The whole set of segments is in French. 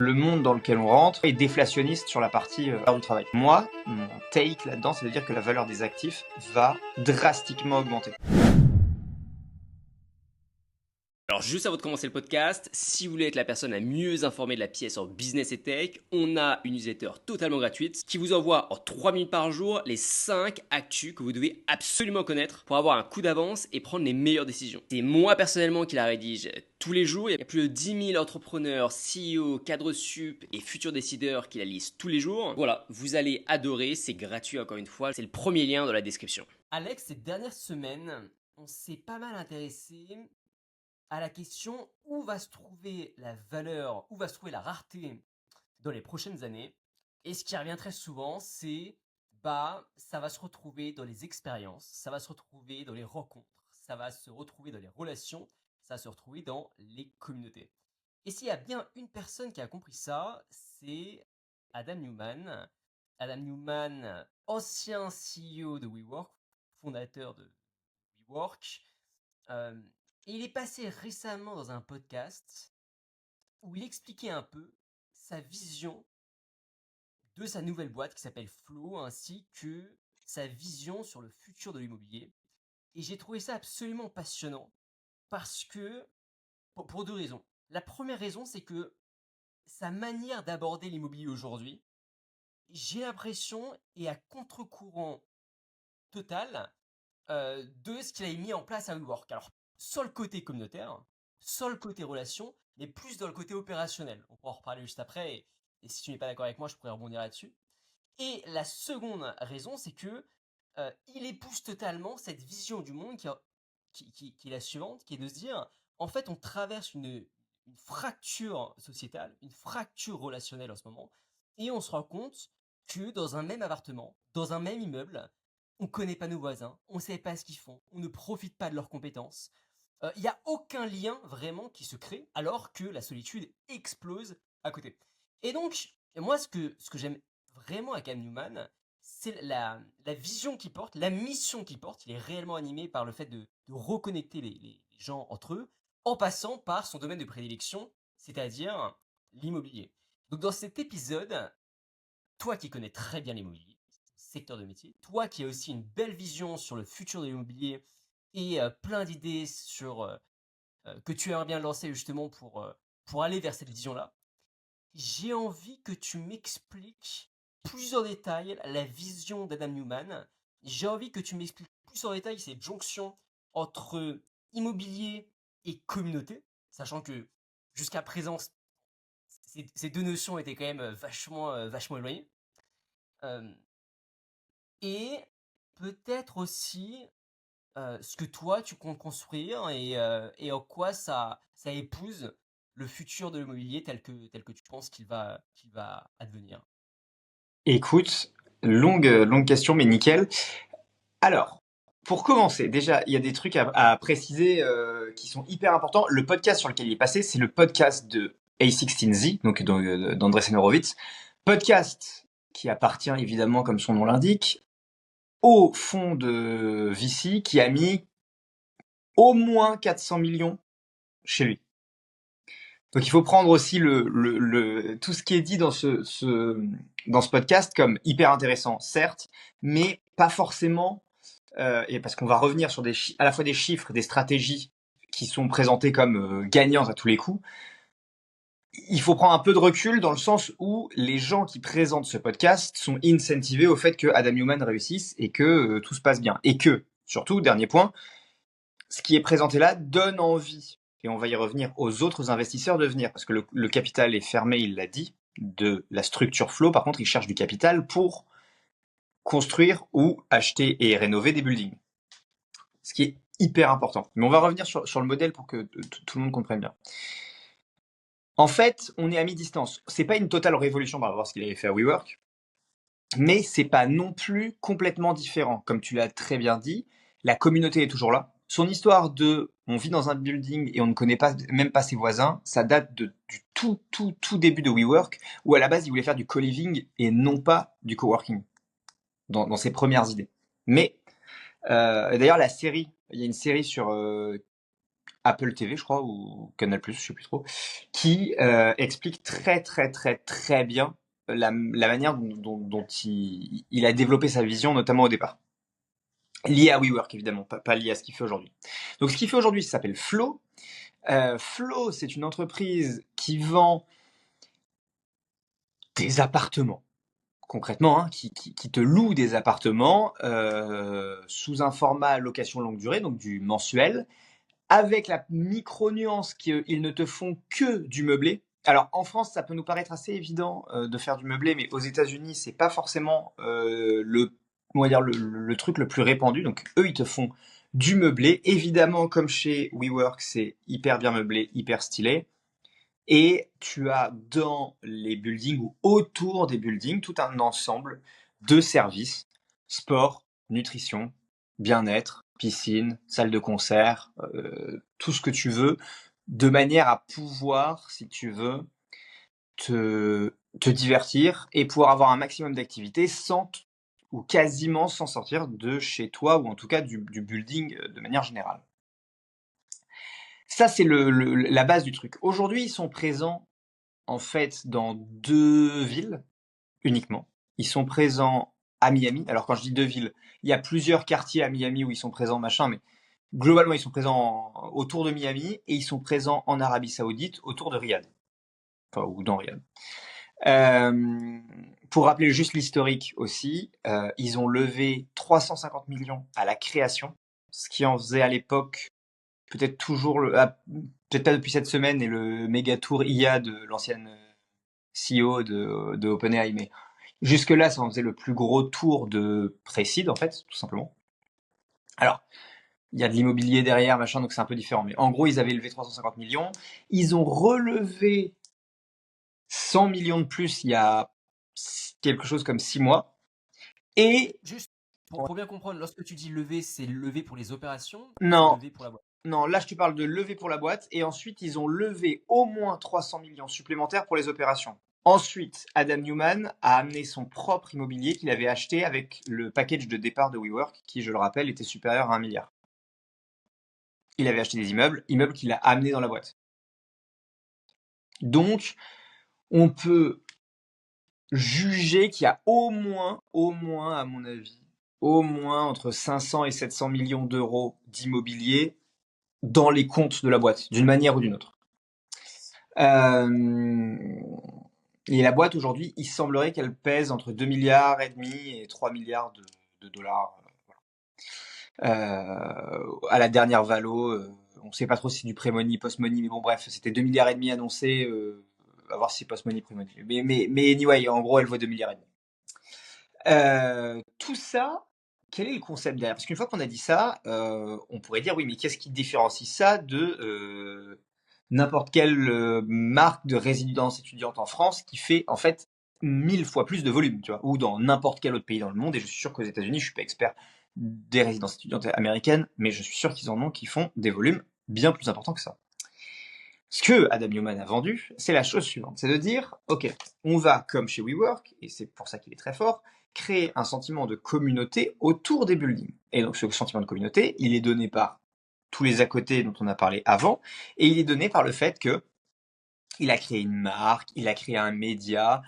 Le monde dans lequel on rentre est déflationniste sur la partie valeur du travail. Moi, mon take là-dedans, c'est de dire que la valeur des actifs va drastiquement augmenter. Alors juste avant de commencer le podcast, si vous voulez être la personne la mieux informée de la pièce en business et tech, on a une newsletter totalement gratuite qui vous envoie en 3 minutes par jour les 5 actus que vous devez absolument connaître pour avoir un coup d'avance et prendre les meilleures décisions. C'est moi personnellement qui la rédige tous les jours. Il y a plus de 10 000 entrepreneurs, CEO, cadres sup et futurs décideurs qui la lisent tous les jours. Voilà, vous allez adorer, c'est gratuit encore une fois, c'est le premier lien dans la description. Alex, ces dernières semaines, on s'est pas mal intéressé à la question où va se trouver la valeur, où va se trouver la rareté dans les prochaines années. Et ce qui revient très souvent, c'est ça va se retrouver dans les expériences, ça va se retrouver dans les rencontres, ça va se retrouver dans les relations, ça va se retrouver dans les communautés. Et s'il y a bien une personne qui a compris ça, c'est Adam Newman. Adam Newman, ancien CEO de WeWork, fondateur de WeWork. Et il est passé récemment dans un podcast où il expliquait un peu sa vision de sa nouvelle boîte qui s'appelle Flow, ainsi que sa vision sur le futur de l'immobilier. Et j'ai trouvé ça absolument passionnant parce que, pour deux raisons. La première raison, c'est que sa manière d'aborder l'immobilier aujourd'hui, j'ai l'impression, est à contre-courant total de ce qu'il a mis en place à WeWork. Alors, soit le côté communautaire, soit le côté relation, mais plus dans le côté opérationnel. On pourra en reparler juste après, et si tu n'es pas d'accord avec moi, je pourrais rebondir là-dessus. Et la seconde raison, c'est que il épouse totalement cette vision du monde qui est la suivante, qui est de se dire, en fait, on traverse une fracture sociétale, une fracture relationnelle en ce moment, et on se rend compte que dans un même appartement, dans un même immeuble, on ne connaît pas nos voisins, on ne sait pas ce qu'ils font, on ne profite pas de leurs compétences. Il n'y a aucun lien vraiment qui se crée, alors que la solitude explose à côté. Et donc, moi, ce que j'aime vraiment avec Adam Newman, c'est la vision qu'il porte, la mission qu'il porte. Il est réellement animé par le fait de reconnecter les gens entre eux, en passant par son domaine de prédilection, c'est-à-dire l'immobilier. Donc dans cet épisode, toi qui connais très bien l'immobilier, secteur de métier, toi qui as aussi une belle vision sur le futur de l'immobilier et plein d'idées sur que tu aimerais bien lancer justement pour aller vers cette vision-là, j'ai envie que tu m'expliques plus en détail la vision d'Adam Newman. J'ai envie que tu m'expliques plus en détail cette jonction entre immobilier et communauté, sachant que jusqu'à présent, ces deux notions étaient quand même vachement éloignées. Et peut-être aussi ce que toi tu comptes construire et en quoi ça épouse le futur de l'immobilier tel que tu penses qu'il va advenir. Écoute, longue question, mais nickel. Alors, pour commencer, déjà, il y a des trucs à préciser qui sont hyper importants. Le podcast sur lequel il est passé, c'est le podcast de A16Z, donc d'Andreessen Horowitz. Podcast qui appartient évidemment, comme son nom l'indique, au fonds de VC qui a mis au moins 400 millions chez lui. Donc il faut prendre aussi tout ce qui est dit dans ce podcast comme hyper intéressant, certes, mais pas forcément, et parce qu'on va revenir sur à la fois des chiffres, des stratégies qui sont présentées comme gagnantes à tous les coups. Il faut prendre un peu de recul dans le sens où les gens qui présentent ce podcast sont incentivés au fait que Adam Newman réussisse et que tout se passe bien. Et que, surtout, dernier point, ce qui est présenté là donne envie, et on va y revenir, aux autres investisseurs de venir. Parce que le capital est fermé, il l'a dit, de la structure Flow. Par contre, ils cherchent du capital pour construire ou acheter et rénover des buildings. Ce qui est hyper important. Mais on va revenir sur le modèle pour que tout le monde comprenne bien. En fait, on est à mi-distance. C'est pas une totale révolution par rapport à ce qu'il avait fait à WeWork, mais c'est pas non plus complètement différent. Comme tu l'as très bien dit, la communauté est toujours là. Son histoire de on vit dans un building et on ne connaît même pas ses voisins, ça date du tout début de WeWork, où à la base il voulait faire du co-living et non pas du coworking, dans ses premières idées. Mais d'ailleurs il y a une série sur Apple TV, je crois, ou Canal+, je sais plus trop, qui explique très très très très bien la manière dont il a développé sa vision, notamment au départ. Lié à WeWork, évidemment, pas lié à ce qu'il fait aujourd'hui. Donc ce qu'il fait aujourd'hui, ça s'appelle Flow. Flow, c'est une entreprise qui vend des appartements, concrètement, hein, qui te loue des appartements sous un format location longue durée, donc du mensuel, avec la micro-nuance qu'ils ne te font que du meublé. Alors en France, ça peut nous paraître assez évident de faire du meublé, mais aux États-Unis, c'est pas forcément on va dire le truc le plus répandu. Donc eux, ils te font du meublé. Évidemment, comme chez WeWork, c'est hyper bien meublé, hyper stylé. Et tu as dans les buildings ou autour des buildings tout un ensemble de services, sport, nutrition, bien-être, piscine, salle de concert, tout ce que tu veux, de manière à pouvoir, si tu veux, te divertir et pouvoir avoir un maximum d'activités ou quasiment sans sortir de chez toi ou en tout cas du building de manière générale. Ça, c'est la base du truc. Aujourd'hui, ils sont présents en fait dans 2 villes uniquement. Ils sont présents à Miami. Alors quand je dis 2 villes, il y a plusieurs quartiers à Miami où ils sont présents, machin, mais globalement, ils sont présents autour de Miami et ils sont présents en Arabie Saoudite, autour de Riyad. Enfin, ou dans Riyad. Pour rappeler juste l'historique aussi, ils ont levé 350 millions à la création, ce qui en faisait à l'époque peut-être toujours peut-être pas depuis cette semaine et le méga tour IA de l'ancienne CEO de OpenAI, mais jusque-là, ça en faisait le plus gros tour de pré-seed, en fait, tout simplement. Alors, il y a de l'immobilier derrière, machin, donc c'est un peu différent. Mais en gros, ils avaient levé 350 millions. Ils ont relevé 100 millions de plus il y a quelque chose comme 6 mois. Et Juste pour bien comprendre, lorsque tu dis lever, c'est lever pour les opérations ou c'est non, lever pour la boîte? non, là je te parle de lever pour la boîte. Et ensuite, ils ont levé au moins 300 millions supplémentaires pour les opérations. Ensuite, Adam Newman a amené son propre immobilier qu'il avait acheté avec le package de départ de WeWork, qui, je le rappelle, était supérieur à 1 milliard. Il avait acheté des immeubles qu'il a amenés dans la boîte. Donc, on peut juger qu'il y a au moins, à mon avis, au moins entre 500 et 700 millions d'euros d'immobilier dans les comptes de la boîte, d'une manière ou d'une autre. Et la boîte aujourd'hui, il semblerait qu'elle pèse entre 2 milliards et demi et 3 milliards de dollars. À la dernière valo, on ne sait pas trop si c'est du pré-money, post-money, mais bon bref, c'était 2 milliards et demi annoncé, à voir si c'est post-money, pré-money. Mais anyway, en gros, elle vaut 2 milliards et demi. Tout ça, quel est le concept derrière? Parce qu'une fois qu'on a dit ça, on pourrait dire oui, mais qu'est-ce qui différencie ça de n'importe quelle marque de résidence étudiante en France qui fait en fait 1000 fois plus de volume, tu vois, ou dans n'importe quel autre pays dans le monde. Et je suis sûr qu'aux États-Unis, je suis pas expert des résidences étudiantes américaines, mais je suis sûr qu'ils en ont qui font des volumes bien plus importants que ça. Ce que Adam Newman a vendu, c'est la chose suivante, c'est de dire, ok, on va, comme chez WeWork, et c'est pour ça qu'il est très fort, créer un sentiment de communauté autour des buildings. Et donc ce sentiment de communauté, il est donné par tous les à côté dont on a parlé avant, et il est donné par le fait que il a créé une marque, il a créé un média,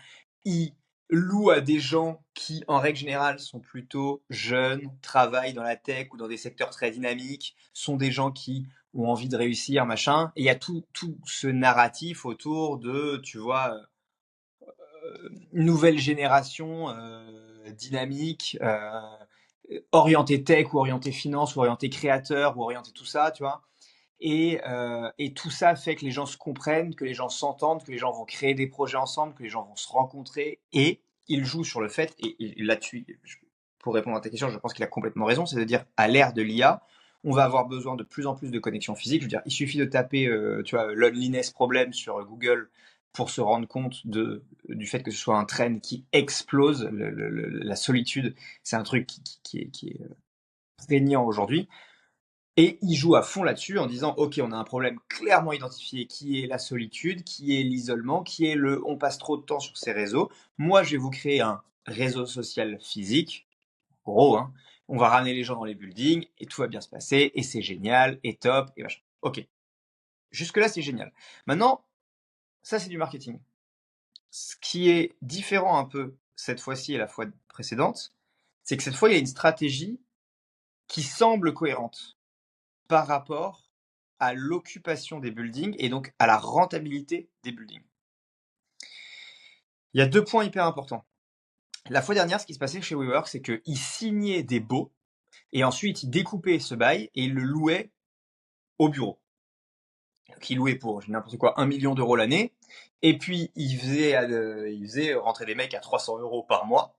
il loue à des gens qui, en règle générale, sont plutôt jeunes, travaillent dans la tech ou dans des secteurs très dynamiques, sont des gens qui ont envie de réussir, machin. Et il y a tout ce narratif autour de, tu vois, nouvelle génération dynamique, orientée tech ou orientée finance ou orientée créateur ou orientée tout ça, tu vois. Et tout ça fait que les gens se comprennent, que les gens s'entendent, que les gens vont créer des projets ensemble, que les gens vont se rencontrer. Et il joue sur le fait, et là-dessus, pour répondre à ta question, je pense qu'il a complètement raison, c'est de dire, à l'ère de l'IA, on va avoir besoin de plus en plus de connexions physiques. Je veux dire, il suffit de taper, tu vois, loneliness problem sur Google pour se rendre compte du fait que ce soit un trend qui explose. La solitude, c'est un truc qui est prégnant aujourd'hui. Et il joue à fond là-dessus en disant, ok, on a un problème clairement identifié qui est la solitude, qui est l'isolement, qui est on passe trop de temps sur ces réseaux. Moi, je vais vous créer un réseau social physique, gros, hein. On va ramener les gens dans les buildings et tout va bien se passer et c'est génial et top et machin. Ok. Jusque-là, c'est génial. Maintenant, ça, c'est du marketing. Ce qui est différent un peu cette fois-ci et la fois précédente, c'est que cette fois, il y a une stratégie qui semble cohérente par rapport à l'occupation des buildings et donc à la rentabilité des buildings. Il y a 2 points hyper importants. La fois dernière, ce qui se passait chez WeWork, c'est qu'ils signaient des baux et ensuite ils découpaient ce bail et ils le louaient au bureau. Donc ils louaient pour n'importe quoi 1 million d'euros l'année et puis ils faisaient rentrer des mecs à 300 euros par mois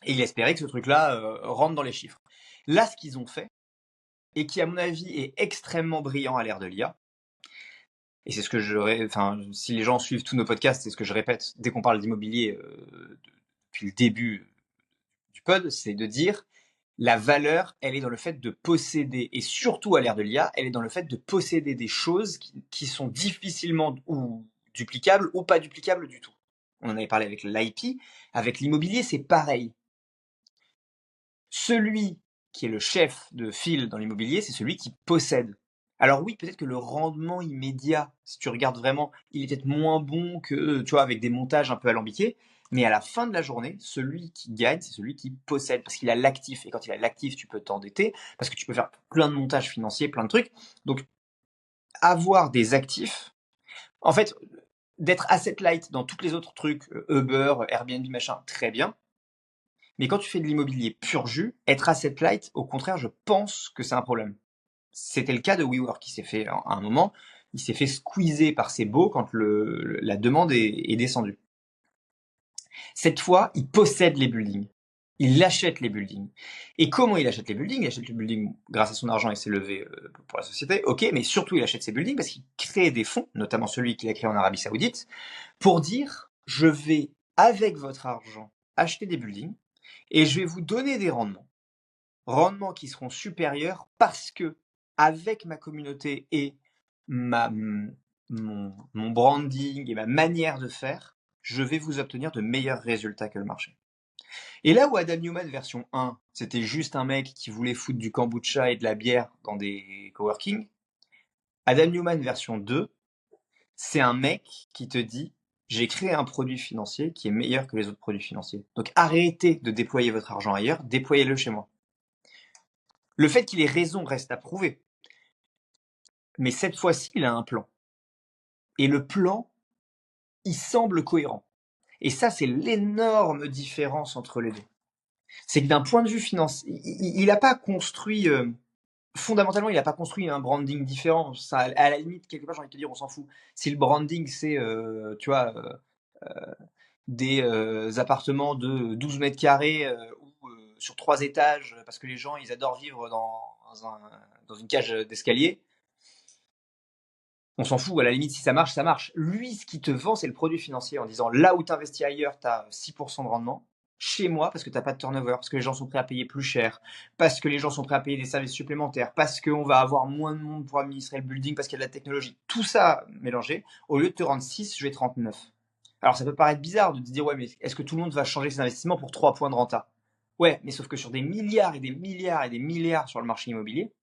et ils espéraient que ce truc-là rentre dans les chiffres. Là, ce qu'ils ont fait, et qui à mon avis est extrêmement brillant à l'ère de l'IA, et c'est ce que si les gens suivent tous nos podcasts, c'est ce que je répète dès qu'on parle d'immobilier depuis le début du pod, c'est de dire la valeur, elle est dans le fait de posséder, et surtout à l'ère de l'IA, elle est dans le fait de posséder des choses qui sont difficilement ou duplicables ou pas duplicables du tout. On en avait parlé avec l'IP, avec l'immobilier, c'est pareil. Celui qui est le chef de file dans l'immobilier, c'est celui qui possède. Alors oui, peut-être que le rendement immédiat, si tu regardes vraiment, il est peut-être moins bon que, tu vois, avec des montages un peu alambiqués, mais à la fin de la journée, celui qui gagne, c'est celui qui possède, parce qu'il a l'actif. Et quand il a l'actif, tu peux t'endetter, parce que tu peux faire plein de montages financiers, plein de trucs. Donc, avoir des actifs, en fait, d'être asset light dans tous les autres trucs, Uber, Airbnb, machin, très bien. Mais quand tu fais de l'immobilier pur jus, être asset light, au contraire, je pense que c'est un problème. C'était le cas de WeWork qui s'est fait, à un moment, il s'est fait squeezer par ses baux quand la demande est descendue. Cette fois, il possède les buildings. Il achète les buildings. Et comment il achète les buildings? Il achète les buildings grâce à son argent et ses levées pour la société. Ok, mais surtout, il achète ces buildings parce qu'il crée des fonds, notamment celui qu'il a créé en Arabie Saoudite, pour dire, je vais, avec votre argent, acheter des buildings et je vais vous donner des rendements qui seront supérieurs parce que, avec ma communauté et mon branding et ma manière de faire, je vais vous obtenir de meilleurs résultats que le marché. Et là où Adam Newman version 1, c'était juste un mec qui voulait foutre du kombucha et de la bière dans des coworking, Adam Newman version 2, c'est un mec qui te dit, j'ai créé un produit financier qui est meilleur que les autres produits financiers. Donc arrêtez de déployer votre argent ailleurs, déployez-le chez moi. Le fait qu'il ait raison reste à prouver. Mais cette fois-ci, il a un plan. Et le plan, il semble cohérent. Et ça, c'est l'énorme différence entre les deux. C'est que d'un point de vue financier, il n'a pas construit, fondamentalement, il n'a pas construit un branding différent. Ça, à la limite, quelque part, j'ai envie de te dire, on s'en fout. Si le branding, c'est, tu vois, des appartements de 12 mètres carrés ou sur 3 étages, parce que les gens, ils adorent vivre dans une cage d'escalier, on s'en fout, à la limite, si ça marche, ça marche. Lui, ce qui te vend, c'est le produit financier en disant là où tu investis ailleurs, tu as 6% de rendement. Chez moi, parce que tu n'as pas de turnover, parce que les gens sont prêts à payer plus cher, parce que les gens sont prêts à payer des services supplémentaires, parce qu'on va avoir moins de monde pour administrer le building, parce qu'il y a de la technologie. Tout ça mélangé, au lieu de te rendre 6, je vais te rendre 9. Alors ça peut paraître bizarre de te dire, ouais, mais est-ce que tout le monde va changer ses investissements pour 3 points de renta? Ouais, mais sauf que sur des milliards et des milliards et des milliards sur le marché immobilier,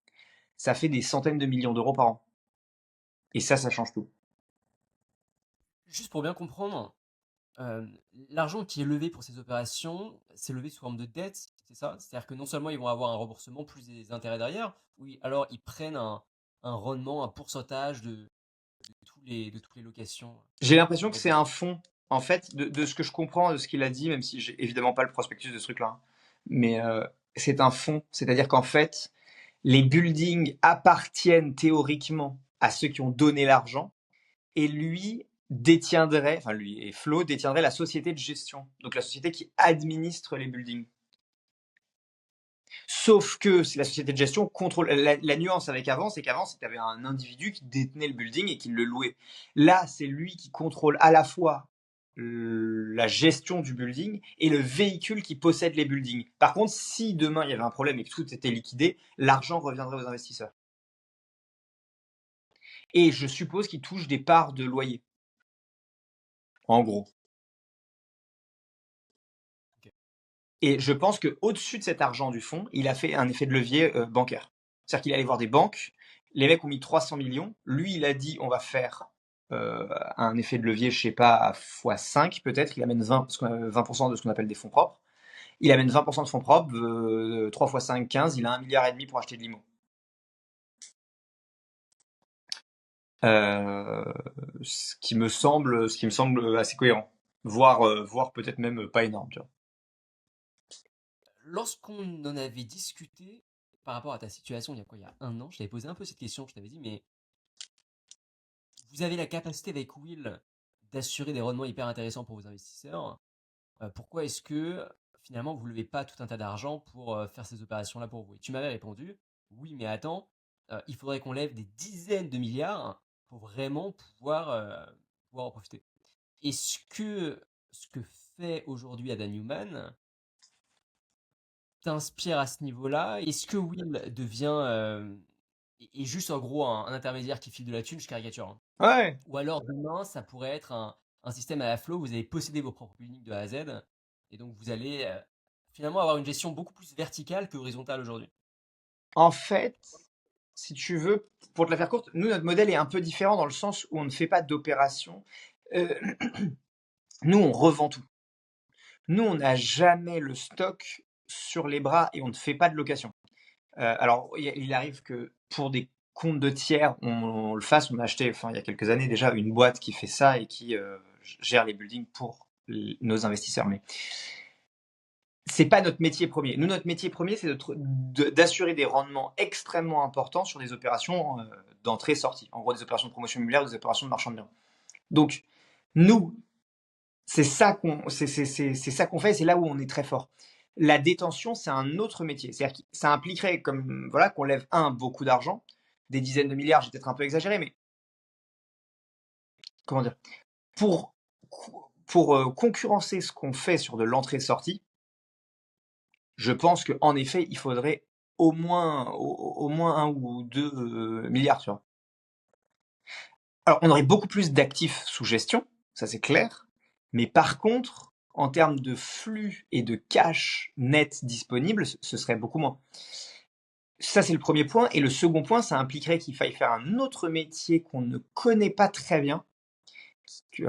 ça fait des centaines de millions d'euros par an. Et ça change tout. Juste pour bien comprendre, euh, l'argent qui est levé pour ces opérations, c'est levé sous forme de dette, c'est ça? C'est-à-dire que non seulement ils vont avoir un remboursement plus des intérêts derrière, oui, alors ils prennent un rendement, un pourcentage de toutes les locations. J'ai l'impression que c'est un fonds, en fait, de ce que je comprends de ce qu'il a dit, même si j'ai évidemment pas le prospectus de ce truc-là. Hein. Mais c'est un fonds, c'est-à-dire qu'en fait, les buildings appartiennent théoriquement à ceux qui ont donné l'argent, et lui détiendrait, enfin lui et Flo détiendraient la société de gestion, donc la société qui administre les buildings. Sauf que c'est la société de gestion contrôle. La nuance avec avant, c'est qu'avant, c'était un individu qui détenait le building et qui le louait. Là, c'est lui qui contrôle à la fois la gestion du building et le véhicule qui possède les buildings. Par contre, si demain il y avait un problème et que tout était liquidé, l'argent reviendrait aux investisseurs. Et je suppose qu'il touche des parts de loyer. En gros. Ok. Et je pense qu'au-dessus de cet argent du fonds, il a fait un effet de levier bancaire. C'est-à-dire qu'il allait voir des banques Les mecs ont mis 300 millions. Lui, il a dit on va faire un effet de levier, je sais pas, à x5 peut-être. Il amène 20% de ce qu'on appelle des fonds propres. Il amène 20% de fonds propres, 3 x 5, 15. Il a 1,5 milliard pour acheter de l'IMO. Ce qui me semble assez cohérent. Voire peut-être même pas énorme, tu vois. Lorsqu'on en avait discuté par rapport à ta situation il y a un an, je t'avais posé un peu cette question, je t'avais dit, mais vous avez la capacité avec Will d'assurer des rendements hyper intéressants pour vos investisseurs. Pourquoi est-ce que finalement vous ne levez pas tout un tas d'argent pour faire ces opérations-là pour vous? Et tu m'avais répondu, oui, mais attends, il faudrait qu'on lève des dizaines de milliards pour vraiment pouvoir en profiter. Est-ce que ce que fait aujourd'hui Adam Newman t'inspire à ce niveau-là? Est-ce que Will devient est juste en gros un intermédiaire qui file de la thune, je caricature, hein. Ouais. Ou alors demain, ça pourrait être un système à la flow, vous allez posséder vos propres uniques de A à Z, et donc vous allez finalement avoir une gestion beaucoup plus verticale que horizontale aujourd'hui. En fait, si tu veux, pour te la faire courte, nous, notre modèle est un peu différent dans le sens où on ne fait pas d'opération. Euh, nous, on revend tout. Nous, on n'a jamais le stock sur les bras et on ne fait pas de location. Alors, il arrive que pour des comptes de tiers, on le fasse. On a acheté, enfin, il y a quelques années déjà, une boîte qui fait ça et qui gère les buildings pour nos investisseurs. Mais c'est pas notre métier premier. Nous, notre métier premier, c'est d'assurer des rendements extrêmement importants sur des opérations d'entrée-sortie. En gros, des opérations de promotion immobilière, des opérations de marchand de biens. Donc, nous, c'est ça qu'on fait, et c'est là où on est très fort. La détention, c'est un autre métier. C'est-à-dire que ça impliquerait comme voilà qu'on lève beaucoup d'argent, des dizaines de milliards, j'ai peut-être un peu exagéré, mais comment dire, pour concurrencer ce qu'on fait sur de l'entrée-sortie, je pense qu'en effet, il faudrait au moins 1 ou 2 milliards, tu vois. Alors, on aurait beaucoup plus d'actifs sous gestion, ça c'est clair, mais par contre, en termes de flux et de cash net disponible, ce serait beaucoup moins. Ça, c'est le premier point. Et le second point, ça impliquerait qu'il faille faire un autre métier qu'on ne connaît pas très bien,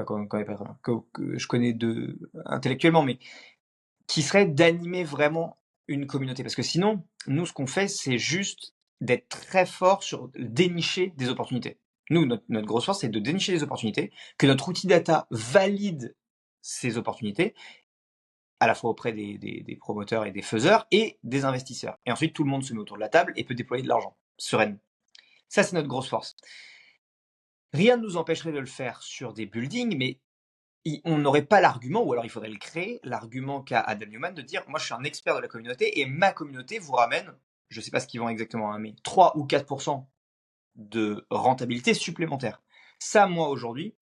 qu'on connaît pas très bien, que je connais intellectuellement, mais qui serait d'animer vraiment une communauté. Parce que sinon, nous, ce qu'on fait, c'est juste d'être très fort sur dénicher des opportunités. Nous, notre grosse force, c'est de dénicher des opportunités, que notre outil data valide ces opportunités, à la fois auprès des promoteurs et des faiseurs, et des investisseurs. Et ensuite, tout le monde se met autour de la table et peut déployer de l'argent, sereinement. Ça, c'est notre grosse force. Rien ne nous empêcherait de le faire sur des buildings, mais on n'aurait pas l'argument, ou alors il faudrait le créer, l'argument qu'a Adam Newman de dire moi je suis un expert de la communauté et ma communauté vous ramène, je ne sais pas ce qu'ils vend exactement, hein, mais 3 ou 4% de rentabilité supplémentaire. Ça, moi aujourd'hui,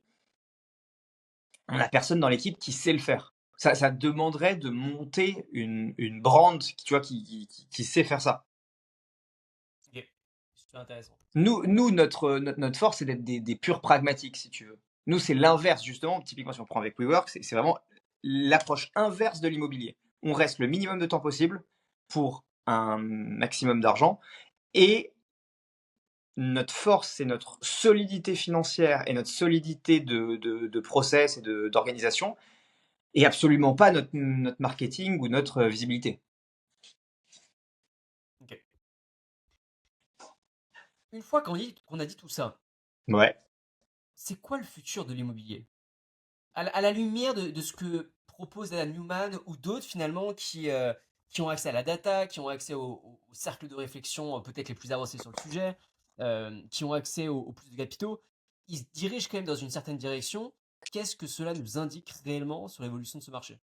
on n'a personne dans l'équipe qui sait le faire. Ça demanderait de monter une brand tu vois, qui sait faire ça. Ok, c'est intéressant. Nous notre force, c'est d'être des purs pragmatiques, si tu veux. Nous, c'est l'inverse, justement. Typiquement, si on prend avec WeWork, c'est vraiment l'approche inverse de l'immobilier. On reste le minimum de temps possible pour un maximum d'argent. Et notre force, c'est notre solidité financière et notre solidité de process et d'organisation, et absolument pas notre marketing ou notre visibilité. Ok. Une fois qu'on a dit tout ça, Ouais. c'est quoi le futur de l'immobilier? À la lumière de ce que propose Adam Newman ou d'autres finalement qui ont accès à la data, qui ont accès au cercle de réflexion peut-être les plus avancés sur le sujet, qui ont accès au plus de capitaux, ils se dirigent quand même dans une certaine direction. Qu'est-ce que cela nous indique réellement sur l'évolution de ce marché?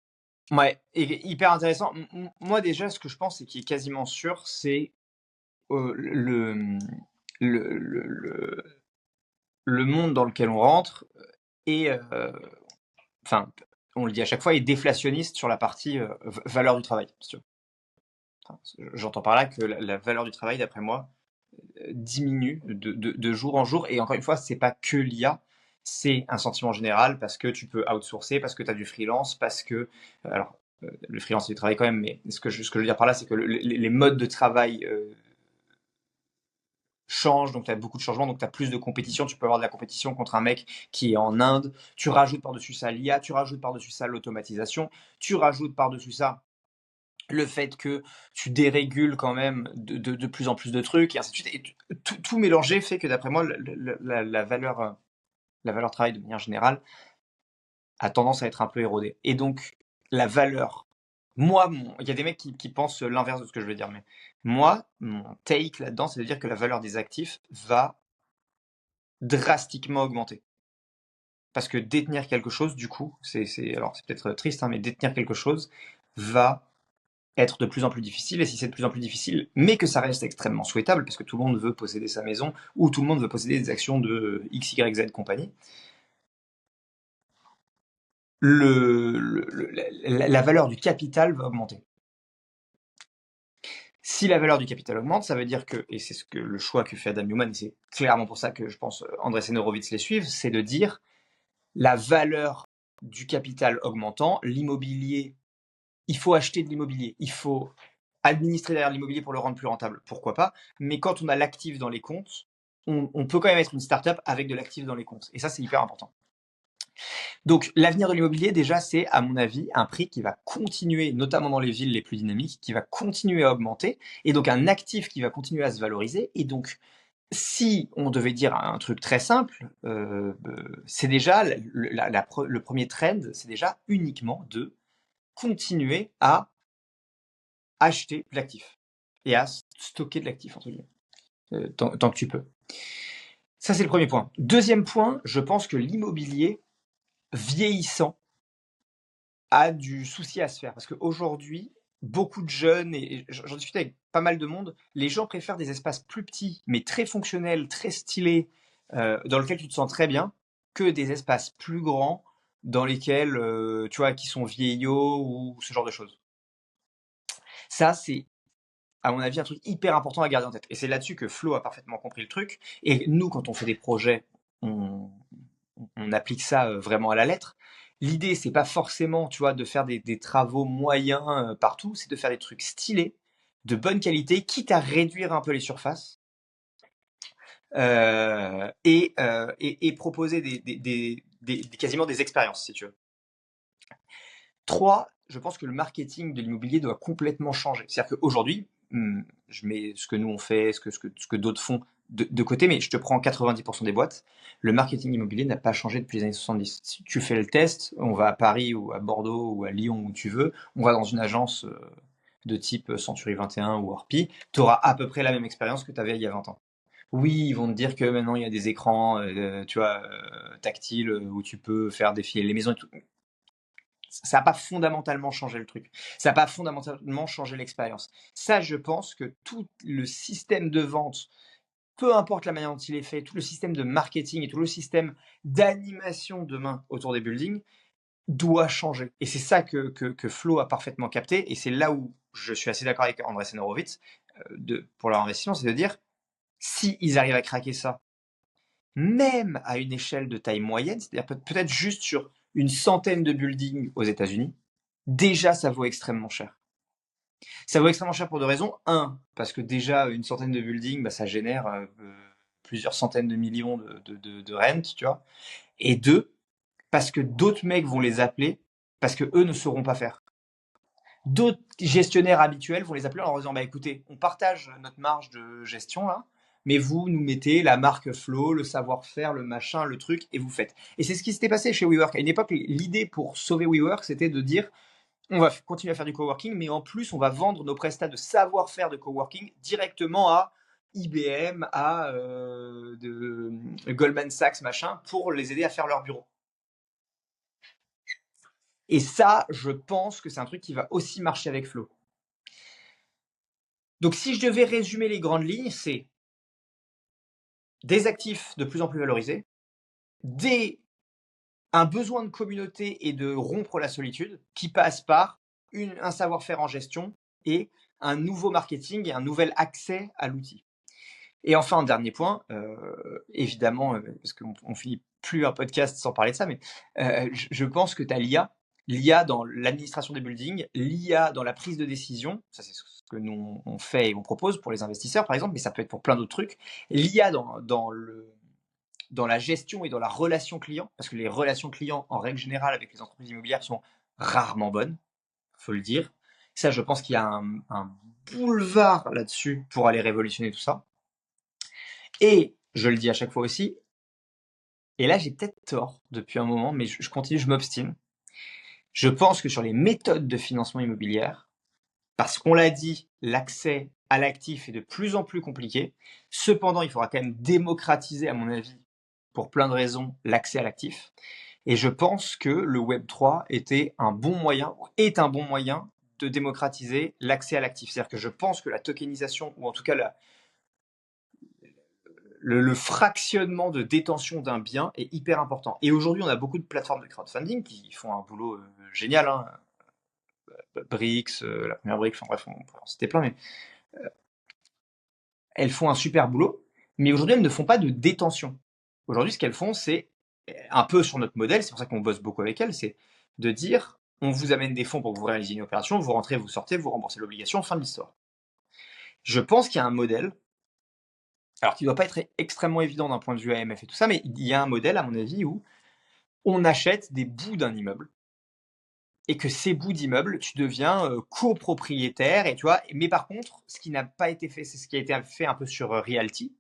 Ouais, et hyper intéressant. Moi, déjà, ce que je pense et qui est quasiment sûr, c'est le, le monde dans lequel on rentre est, enfin, on le dit à chaque fois, est déflationniste sur la partie valeur du travail. Si tu veux. Enfin, j'entends par là que la valeur du travail, d'après moi, diminue de jour en jour. Et encore une fois, c'est pas que l'IA, c'est un sentiment général parce que tu peux outsourcer, parce que tu as du freelance, parce que. Alors, le freelance, c'est du travail quand même, mais ce que je veux dire par là, c'est que les modes de travail change, donc tu as beaucoup de changements, donc tu as plus de compétition. Tu peux avoir de la compétition contre un mec qui est en Inde. Tu rajoutes par-dessus ça l'IA, tu rajoutes par-dessus ça l'automatisation, tu rajoutes par-dessus ça le fait que tu dérégules quand même de plus en plus de trucs, et ainsi de suite. Et tout mélangé fait que, d'après moi, la valeur travail, de manière générale, a tendance à être un peu érodée. Et donc, la valeur, moi, il y a des mecs qui pensent l'inverse de ce que je veux dire, mais moi, mon take là-dedans, c'est de dire que la valeur des actifs va drastiquement augmenter. Parce que détenir quelque chose, du coup, alors c'est peut-être triste, hein, mais détenir quelque chose va être de plus en plus difficile, et si c'est de plus en plus difficile, mais que ça reste extrêmement souhaitable, parce que tout le monde veut posséder sa maison, ou tout le monde veut posséder des actions de X, Y, Z compagnie, la valeur du capital va augmenter. Si la valeur du capital augmente, ça veut dire que, et c'est le choix que fait Adam Neumann, et c'est clairement pour ça que je pense Andreessen Horowitz les suivent, c'est de dire la valeur du capital augmentant, l'immobilier, il faut acheter de l'immobilier, il faut administrer derrière l'immobilier pour le rendre plus rentable, pourquoi pas, mais quand on a l'actif dans les comptes, on peut quand même être une startup avec de l'actif dans les comptes, et ça c'est hyper important. Donc l'avenir de l'immobilier, déjà, c'est à mon avis un prix qui va continuer, notamment dans les villes les plus dynamiques, qui va continuer à augmenter, et donc un actif qui va continuer à se valoriser. Et donc, si on devait dire un truc très simple, c'est déjà le premier trend, c'est déjà uniquement de continuer à acheter de l'actif et à stocker de l'actif, entre guillemets, tant que tu peux. Ça, c'est le premier point. Deuxième point, je pense que l'immobilier vieillissant a du souci à se faire. Parce qu'aujourd'hui, beaucoup de jeunes, et j'en discute avec pas mal de monde, les gens préfèrent des espaces plus petits, mais très fonctionnels, très stylés, dans lesquels tu te sens très bien, que des espaces plus grands, dans lesquels, tu vois, qui sont vieillots ou ce genre de choses. Ça, c'est, à mon avis, un truc hyper important à garder en tête. Et c'est là-dessus que Flo a parfaitement compris le truc. Et nous, quand on fait des projets, on applique ça vraiment à la lettre. L'idée, c'est pas forcément, tu vois, de faire des travaux moyens partout, c'est de faire des trucs stylés, de bonne qualité, quitte à réduire un peu les surfaces, et proposer quasiment des expériences, si tu veux. 3, je pense que le marketing de l'immobilier doit complètement changer. C'est-à-dire qu'aujourd'hui, je mets ce que nous on fait, ce que d'autres font de côté, mais je te prends 90% des boîtes. Le marketing immobilier n'a pas changé depuis les années 70. Si tu fais le test, on va à Paris ou à Bordeaux ou à Lyon, où tu veux, on va dans une agence de type Century 21 ou Orpi, tu auras à peu près la même expérience que tu avais il y a 20 ans. Oui, ils vont te dire que maintenant il y a des écrans, tu vois, tactiles, où tu peux faire défiler les maisons et tout. Ça n'a pas fondamentalement changé le truc. Ça n'a pas fondamentalement changé l'expérience. Ça, je pense que tout le système de vente, peu importe la manière dont il est fait, tout le système de marketing et tout le système d'animation demain autour des buildings doit changer. Et c'est ça que Flo a parfaitement capté. Et c'est là où je suis assez d'accord avec Andreessen Horowitz pour leur investissement, c'est de dire, si ils arrivent à craquer ça, même à une échelle de taille moyenne, c'est-à-dire peut-être juste sur une centaine de buildings aux États-Unis, déjà ça vaut extrêmement cher. Ça vaut extrêmement cher pour deux raisons. Un, parce que déjà une centaine de buildings, bah, ça génère plusieurs centaines de millions de rentes, tu vois. Et deux, parce que d'autres mecs vont les appeler parce que eux ne sauront pas faire. D'autres gestionnaires habituels vont les appeler en leur disant, bah écoutez, on partage notre marge de gestion là, mais vous nous mettez la marque Flow, le savoir-faire, le machin, le truc, et vous faites. Et c'est ce qui s'était passé chez WeWork. À une époque, l'idée pour sauver WeWork, c'était de dire, on va continuer à faire du coworking, mais en plus, on va vendre nos prestats de savoir-faire de coworking directement à IBM, à Goldman Sachs, machin, pour les aider à faire leur bureau. Et ça, je pense que c'est un truc qui va aussi marcher avec Flow. Donc, si je devais résumer les grandes lignes, c'est des actifs de plus en plus valorisés, un besoin de communauté et de rompre la solitude qui passe par un savoir-faire en gestion et un nouveau marketing et un nouvel accès à l'outil. Et enfin, un dernier point, évidemment, parce qu'on finit plus un podcast sans parler de ça, mais je pense que tu as l'IA. l'IA dans l'administration des buildings, l'IA dans la prise de décision, ça c'est ce que nous on fait et on propose pour les investisseurs par exemple, mais ça peut être pour plein d'autres trucs, l'IA dans la gestion et dans la relation client, parce que les relations clients en règle générale avec les entreprises immobilières sont rarement bonnes, faut le dire. Ça, je pense qu'il y a un boulevard là-dessus pour aller révolutionner tout ça. Et je le dis à chaque fois aussi, et là j'ai peut-être tort depuis un moment, mais je continue, je m'obstine. Je pense que sur les méthodes de financement immobilière, parce qu'on l'a dit, l'accès à l'actif est de plus en plus compliqué. Cependant, il faudra quand même démocratiser, à mon avis, pour plein de raisons, l'accès à l'actif. Et je pense que le Web3 est un bon moyen de démocratiser l'accès à l'actif. C'est-à-dire que je pense que la tokenisation, ou en tout cas le fractionnement de détention d'un bien est hyper important. Et aujourd'hui, on a beaucoup de plateformes de crowdfunding qui font un boulot génial, hein. Brix, la première brique, enfin bref, on pourrait en citer plein, mais elles font un super boulot, mais aujourd'hui, elles ne font pas de détention. Aujourd'hui, ce qu'elles font, c'est un peu sur notre modèle, c'est pour ça qu'on bosse beaucoup avec elles, c'est de dire, on vous amène des fonds pour que vous réalisiez une opération, vous rentrez, vous sortez, vous remboursez l'obligation, fin de l'histoire. Je pense qu'il y a un modèle, alors qui ne doit pas être extrêmement évident d'un point de vue AMF et tout ça, mais il y a un modèle, à mon avis, où on achète des bouts d'un immeuble, et que ces bouts d'immeubles, tu deviens copropriétaire, et tu vois, mais par contre, ce qui n'a pas été fait, c'est ce qui a été fait un peu sur Realty,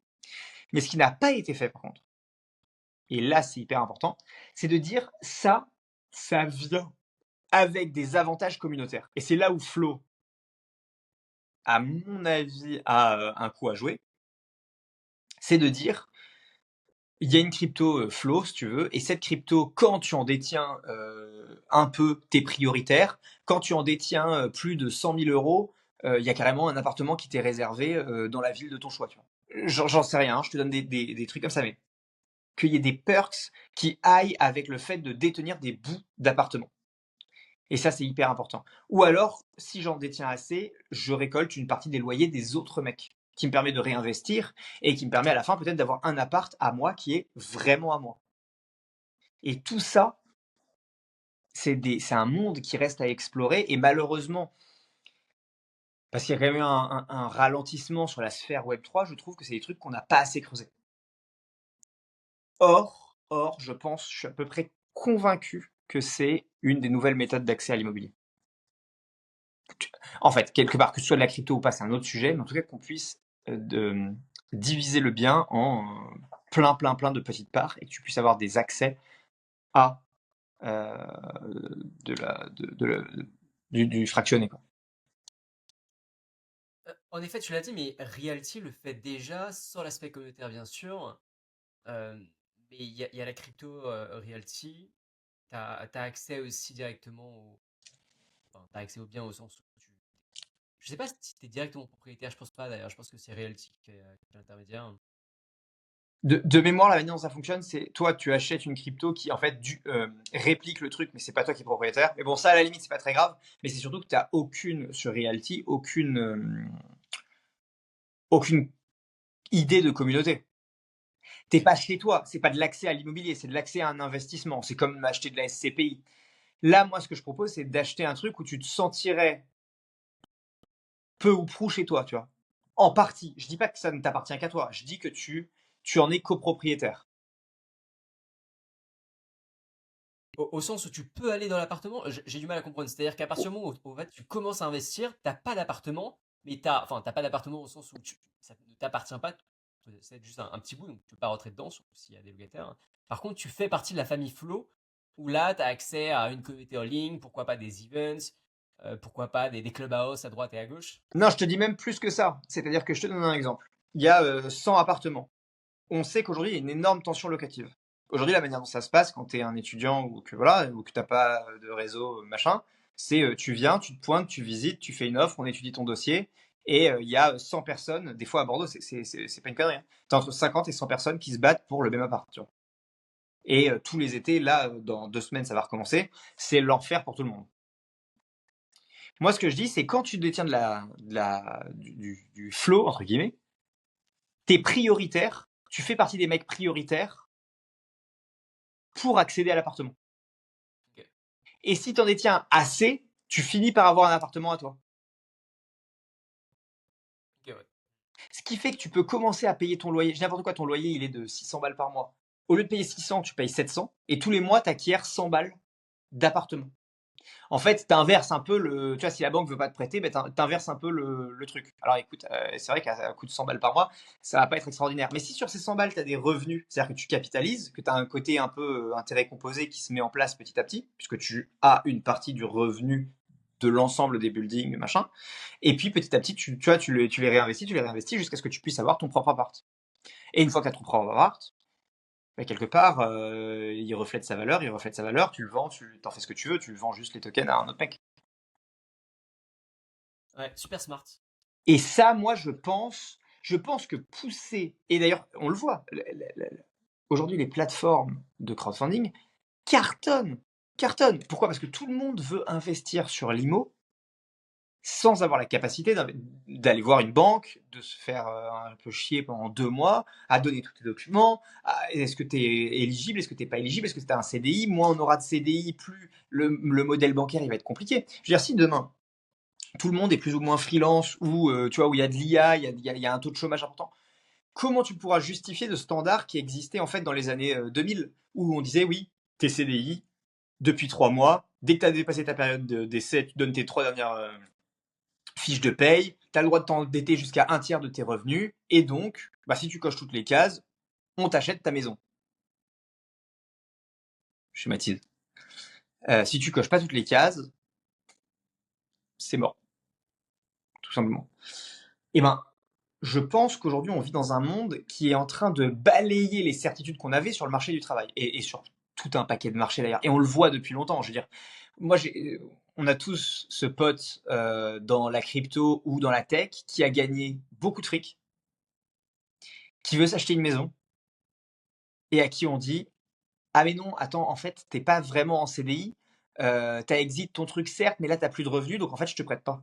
mais ce qui n'a pas été fait par contre, et là c'est hyper important, c'est de dire ça vient avec des avantages communautaires. Et c'est là où Flow, à mon avis, a un coup à jouer, c'est de dire, il y a une crypto Flow, si tu veux, et cette crypto, quand tu en détiens un peu, t'es prioritaire. Quand tu en détiens plus de 100 000 euros, il y a carrément un appartement qui t'est réservé dans la ville de ton choix. Tu vois. J'en sais rien, hein, je te donne des trucs comme ça, mais qu'il y ait des perks qui aillent avec le fait de détenir des bouts d'appartements. Et ça, c'est hyper important. Ou alors, si j'en détiens assez, je récolte une partie des loyers des autres mecs, qui me permet de réinvestir et qui me permet à la fin peut-être d'avoir un appart à moi qui est vraiment à moi. Et tout ça, c'est un monde qui reste à explorer et malheureusement, parce qu'il y a quand même eu un ralentissement sur la sphère Web3, je trouve que c'est des trucs qu'on n'a pas assez creusés. Or, je suis à peu près convaincu que c'est une des nouvelles méthodes d'accès à l'immobilier. En fait, quelque part, que ce soit de la crypto ou pas, c'est un autre sujet, mais en tout cas qu'on puisse diviser le bien en plein de petites parts et que tu puisses avoir des accès à du fractionné, quoi. En effet, tu l'as dit, mais Realty le fait déjà, sans l'aspect communautaire bien sûr. Mais il y a la crypto Realty. Tu as accès aussi directement enfin, t'as accès au bien au sens où je sais pas si tu es directement propriétaire, je pense pas d'ailleurs, je pense que c'est Realty qui est l'intermédiaire. De mémoire, la manière dont ça fonctionne, c'est toi, tu achètes une crypto qui en fait réplique le truc, mais c'est pas toi qui es propriétaire. Mais bon, ça à la limite, c'est pas très grave. Mais c'est surtout que tu n'as sur Realty aucune idée de communauté. T'es pas chez toi, c'est pas de l'accès à l'immobilier, c'est de l'accès à un investissement. C'est comme acheter de la SCPI. Là, moi, ce que je propose, c'est d'acheter un truc où tu te sentirais peu ou prou chez toi, tu vois. En partie. Je dis pas que ça ne t'appartient qu'à toi. Je dis que tu en es copropriétaire. Au sens où tu peux aller dans l'appartement, j'ai du mal à comprendre. C'est-à-dire qu'à partir du moment où en fait, tu commences à investir, t'as pas d'appartement, mais t'as pas d'appartement au sens où ça ne t'appartient pas. C'est juste un petit bout, donc tu peux pas rentrer dedans, surtout s'il y a des locataires. Par contre, tu fais partie de la famille Flow, où là, tu as accès à une communauté en ligne, pourquoi pas des events, pourquoi pas des clubhouse à droite et à gauche. Non, je te dis même plus que ça. C'est-à-dire que je te donne un exemple. Il y a 100 appartements. On sait qu'aujourd'hui, il y a une énorme tension locative. Aujourd'hui, la manière dont ça se passe quand tu es un étudiant ou que voilà, ou que tu n'as pas de réseau, machin, c'est tu viens, tu te pointes, tu visites, tu fais une offre, on étudie ton dossier, et il y a 100 personnes, des fois à Bordeaux, c'est pas une connerie, hein. Tu as entre 50 et 100 personnes qui se battent pour le même appart. Tu vois. Et tous les étés, là, dans 2 semaines, ça va recommencer, c'est l'enfer pour tout le monde. Moi, ce que je dis, c'est quand tu détiens du flow, entre guillemets, t'es prioritaire, tu fais partie des mecs prioritaires pour accéder à l'appartement. Ok. Et si tu en détiens assez, tu finis par avoir un appartement à toi. Ok, ouais. Ce qui fait que tu peux commencer à payer ton loyer. N'importe quoi, ton loyer, il est de 600 balles par mois. Au lieu de payer 600, tu payes 700. Et tous les mois, tu acquiers 100 balles d'appartement. En fait, tu inverses un peu le. Tu vois, si la banque veut pas te prêter, ben, tu inverses un peu le truc. Alors écoute, c'est vrai qu'à coût de 100 balles par mois, ça va pas être extraordinaire. Mais si sur ces 100 balles, tu as des revenus, c'est-à-dire que tu capitalises, que tu as un côté un peu intérêt composé qui se met en place petit à petit, puisque tu as une partie du revenu de l'ensemble des buildings, machin. Et puis petit à petit, tu vois, tu les réinvestis jusqu'à ce que tu puisses avoir ton propre appart. Et une fois que tu as ton propre appart, bah, quelque part, il reflète sa valeur, tu le vends, tu t'en fais ce que tu veux, tu le vends juste les tokens à un autre mec. Ouais, super smart. Et ça, moi, je pense que pousser, et d'ailleurs, on le voit, aujourd'hui, les plateformes de crowdfunding cartonnent, cartonnent. Pourquoi? Parce que tout le monde veut investir sur l'IMO sans avoir la capacité d'aller voir une banque, de se faire un peu chier pendant 2 mois, à donner tous tes documents, est-ce que tu es éligible, est-ce que tu n'es pas éligible, est-ce que tu as un CDI, moins on aura de CDI, plus le modèle bancaire il va être compliqué. Je veux dire, si demain, tout le monde est plus ou moins freelance, ou tu vois, où il y a de l'IA, il y a un taux de chômage important, comment tu pourras justifier de standards qui existaient en fait dans les années 2000, où on disait oui, t'es CDI, depuis 3 mois, dès que tu as dépassé ta période d'essai, tu donnes tes 3 dernières fiche de paye, tu as le droit de t'endetter jusqu'à un tiers de tes revenus, et donc, bah, si tu coches toutes les cases, on t'achète ta maison. Je schématise. Si tu coches pas toutes les cases, c'est mort. Tout simplement. Et ben, je pense qu'aujourd'hui, on vit dans un monde qui est en train de balayer les certitudes qu'on avait sur le marché du travail, et sur tout un paquet de marchés d'ailleurs. Et on le voit depuis longtemps. Je veux dire, moi, on a tous ce pote dans la crypto ou dans la tech qui a gagné beaucoup de fric, qui veut s'acheter une maison, et à qui on dit ah mais non, attends, en fait, t'es pas vraiment en CDI, t'as exit ton truc certes, mais là t'as plus de revenus, donc en fait je te prête pas.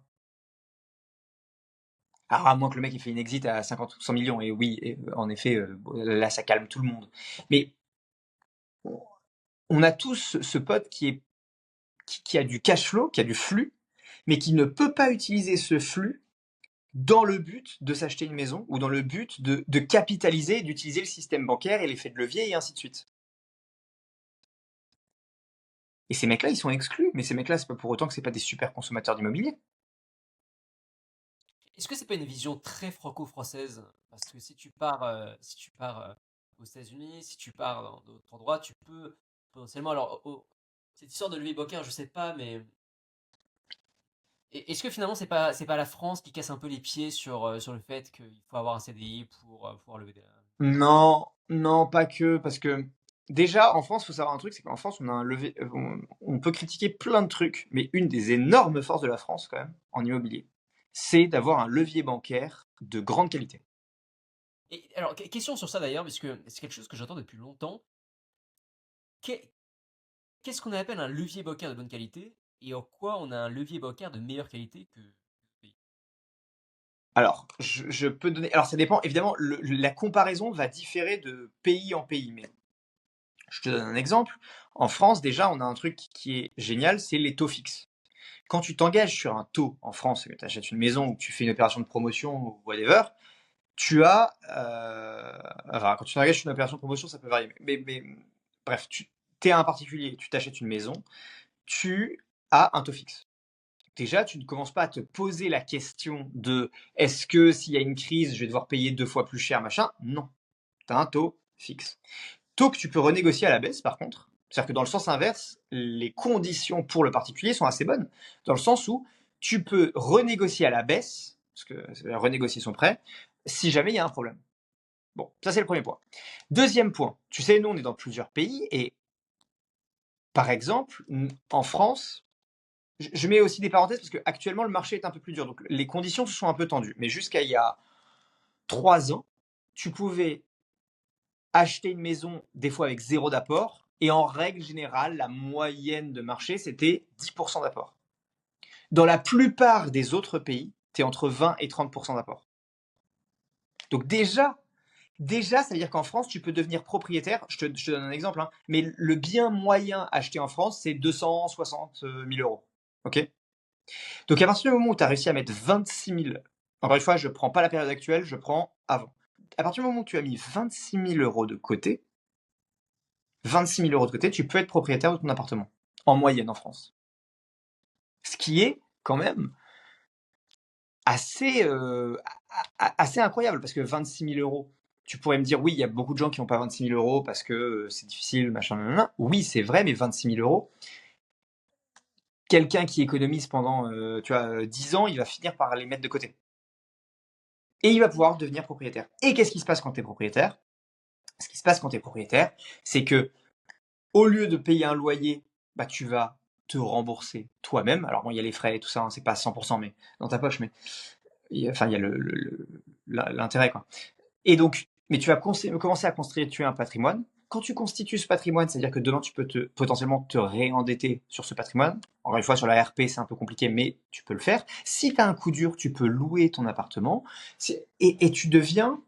Alors à moins que le mec il fait une exit à 50 ou 100 millions, et oui, en effet, là ça calme tout le monde. Mais on a tous ce pote qui a du cash flow, qui a du flux, mais qui ne peut pas utiliser ce flux dans le but de s'acheter une maison, ou dans le but de capitaliser, d'utiliser le système bancaire et l'effet de levier, et ainsi de suite. Et ces mecs-là, ils sont exclus, mais ces mecs-là, c'est pas pour autant que c'est pas des super consommateurs d'immobilier. Est-ce que c'est pas une vision très franco-française? Parce que si tu pars aux États-Unis, si tu pars dans d'autres endroits, tu peux potentiellement. Alors, cette histoire de levier bancaire, je sais pas, mais est-ce que finalement c'est pas la France qui casse un peu les pieds sur le fait qu'il faut avoir un CDI pour pouvoir lever des. Non, non, pas que, parce que déjà en France, il faut savoir un truc, c'est qu'en France, on a un levier, on peut critiquer plein de trucs, mais une des énormes forces de la France quand même en immobilier, c'est d'avoir un levier bancaire de grande qualité. Et alors, question sur ça d'ailleurs, parce que c'est quelque chose que j'entends depuis longtemps. Qu'est- Qu'est-ce qu'on appelle un levier bancaire de bonne qualité et en quoi on a un levier bancaire de meilleure qualité que d'autres pays? Alors, je peux donner, alors ça dépend évidemment, la comparaison va différer de pays en pays, mais je te donne un exemple. En France, déjà, on a un truc qui est génial, c'est les taux fixes. Quand tu t'engages sur un taux en France, que tu achètes une maison ou que tu fais une opération de promotion ou whatever, tu as. Enfin, quand tu t'engages sur une opération de promotion, ça peut varier. Mais bref, tu es un particulier, tu t'achètes une maison, tu as un taux fixe. Déjà, tu ne commences pas à te poser la question de est-ce que s'il y a une crise, je vais devoir payer 2 fois plus cher, machin. Non. Tu as un taux fixe. Taux que tu peux renégocier à la baisse, par contre. C'est-à-dire que dans le sens inverse, les conditions pour le particulier sont assez bonnes, dans le sens où tu peux renégocier à la baisse, parce que renégocier son prêt, si jamais il y a un problème. Bon, ça c'est le premier point. Deuxième point, tu sais, nous on est dans plusieurs pays, et par exemple, en France, je mets aussi des parenthèses parce qu'actuellement le marché est un peu plus dur, donc les conditions se sont un peu tendues. Mais jusqu'à il y a 3 ans, tu pouvais acheter une maison des fois avec 0 d'apport, et en règle générale, la moyenne de marché, c'était 10% d'apport. Dans la plupart des autres pays, tu es entre 20 et 30% d'apport. Donc déjà, Déjà, ça veut dire qu'en France, tu peux devenir propriétaire. Je te donne un exemple, hein, mais le bien moyen acheté en France, c'est 260 000 euros. OK? Donc à partir du moment où tu as réussi à mettre 26 000, encore une fois, je ne prends pas la période actuelle, je prends avant. À partir du moment où tu as mis 26 000 euros de côté, 26 000 euros de côté, tu peux être propriétaire de ton appartement, en moyenne en France. Ce qui est quand même assez, assez incroyable, parce que 26 000 euros, tu pourrais me dire, oui, il y a beaucoup de gens qui n'ont pas 26 000 euros parce que c'est difficile, machin, nanana. Oui, c'est vrai, mais 26 000 euros, quelqu'un qui économise pendant 10 ans, il va finir par les mettre de côté. Et il va pouvoir devenir propriétaire. Et qu'est-ce qui se passe quand tu es propriétaire? Ce qui se passe quand tu es propriétaire, c'est que au lieu de payer un loyer, bah, tu vas te rembourser toi-même. Alors bon, il y a les frais et tout ça, hein, c'est pas à 100%, mais dans ta poche, mais enfin, il y a l'intérêt, quoi. Et donc, mais tu vas commencer à constituer un patrimoine. Quand tu constitues ce patrimoine, c'est-à-dire que demain, tu peux potentiellement te réendetter sur ce patrimoine. Encore une fois, sur la RP, c'est un peu compliqué, mais tu peux le faire. Si tu as un coup dur, tu peux louer ton appartement et tu deviens.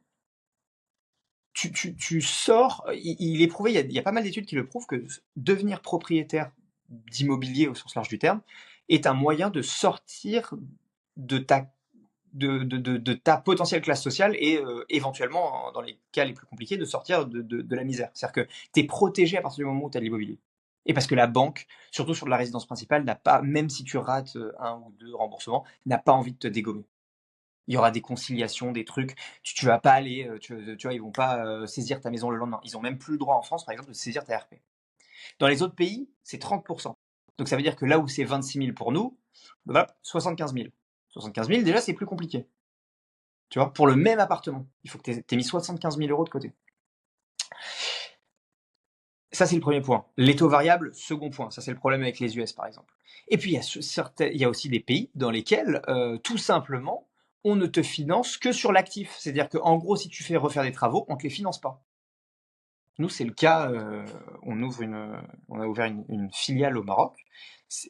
Tu sors, il est prouvé, il y a pas mal d'études qui le prouvent, que devenir propriétaire d'immobilier au sens large du terme est un moyen de sortir de ta de ta potentielle classe sociale et éventuellement, dans les cas les plus compliqués, de sortir de la misère. C'est-à-dire que tu es protégé à partir du moment où tu as de l'immobilier. Et parce que la banque, surtout sur de la résidence principale, n'a pas, même si tu rates un ou deux remboursements, n'a pas envie de te dégommer. Il y aura des conciliations, des trucs. Tu vas pas aller, tu vois, ils vont pas saisir ta maison le lendemain. Ils ont même plus le droit en France, par exemple, de saisir ta RP. Dans les autres pays, c'est 30%. Donc ça veut dire que là où c'est 26 000 pour nous, voilà, 75 000. 75 000, déjà, c'est plus compliqué. Tu vois, pour le même appartement, il faut que tu aies mis 75 000 euros de côté. Ça, c'est le premier point. Les taux variables, second point. Ça, c'est le problème avec les US, par exemple. Et puis, il y a aussi des pays dans lesquels, tout simplement, on ne te finance que sur l'actif. C'est-à-dire qu'en gros, si tu fais refaire des travaux, on ne te les finance pas. Nous, c'est le cas. On a ouvert une filiale au Maroc.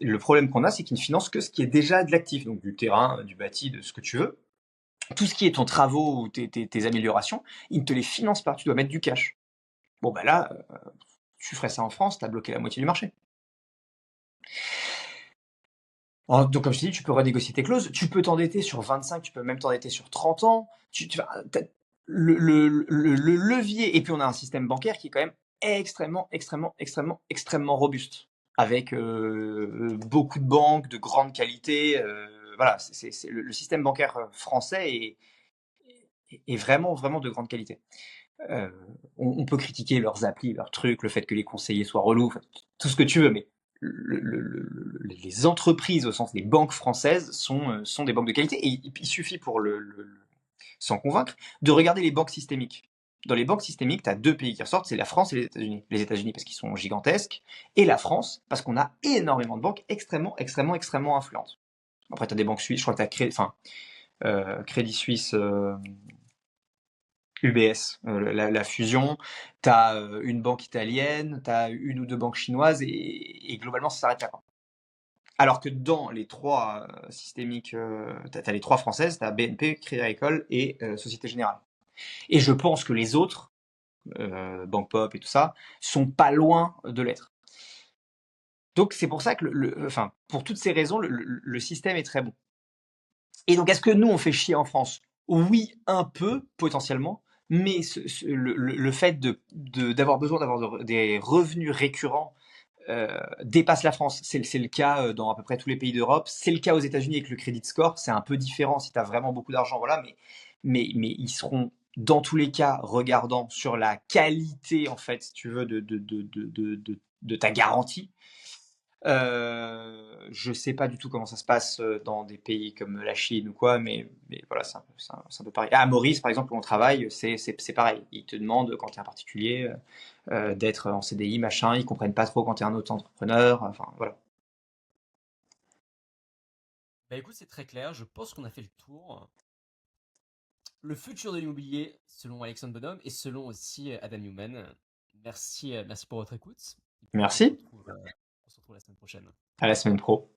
Le problème qu'on a, c'est qu'ils ne financent que ce qui est déjà de l'actif, donc du terrain, du bâti, de ce que tu veux. Tout ce qui est ton travaux ou tes améliorations, ils ne te les financent pas. Tu dois mettre du cash. Bon, bah là, tu ferais ça en France, tu as bloqué la moitié du marché. Donc, comme je t'ai dit, tu peux renégocier tes clauses. Tu peux t'endetter sur 25, tu peux même t'endetter sur 30 ans. Le levier, et puis on a un système bancaire qui est quand même extrêmement robuste, avec beaucoup de banques de grande qualité. Voilà, le système bancaire français est vraiment de grande qualité. On peut critiquer leurs applis, leurs trucs, le fait que les conseillers soient relous, tout ce que tu veux, mais les entreprises au sens des banques françaises sont des banques de qualité, et il suffit pour s'en convaincre de regarder les banques systémiques. Dans les banques systémiques, tu as deux pays qui ressortent, c'est la France et les États-Unis. Les États-Unis parce qu'ils sont gigantesques, et la France parce qu'on a énormément de banques extrêmement influentes. Après, tu as des banques suisses, je crois que tu as Crédit Suisse, UBS, la fusion, tu as une banque italienne, tu as une ou deux banques chinoises, et globalement, ça s'arrête là. Alors que dans les trois systémiques, tu as les trois françaises, tu as BNP, Crédit Agricole et Société Générale. Et je pense que les autres, Banque Pop et tout ça, sont pas loin de l'être. Donc c'est pour ça que, enfin, pour toutes ces raisons, le système est très bon. Et donc, est-ce que nous, on fait chier en France? Oui, un peu, potentiellement, mais le fait d'avoir besoin d'avoir des revenus récurrents dépasse la France. C'est le cas dans à peu près tous les pays d'Europe. C'est le cas aux États-Unis avec le credit score. C'est un peu différent si tu as vraiment beaucoup d'argent, voilà, mais ils seront dans tous les cas regardant sur la qualité, en fait, si tu veux, de ta garantie. Je sais pas du tout comment ça se passe dans des pays comme la Chine ou quoi, mais voilà, c'est un peu pareil. À Maurice, par exemple, où on travaille, c'est pareil. Ils te demandent, quand tu es un particulier, d'être en CDI, machin. Ils comprennent pas trop quand tu es un auto-entrepreneur. Enfin, voilà. Bah écoute, c'est très clair, je pense qu'on a fait le tour. Le futur de l'immobilier, selon Alexandre Bonhomme et selon aussi Adam Newman. Merci pour votre écoute. Et puis, Merci. on se retrouve la semaine prochaine. À la semaine pro.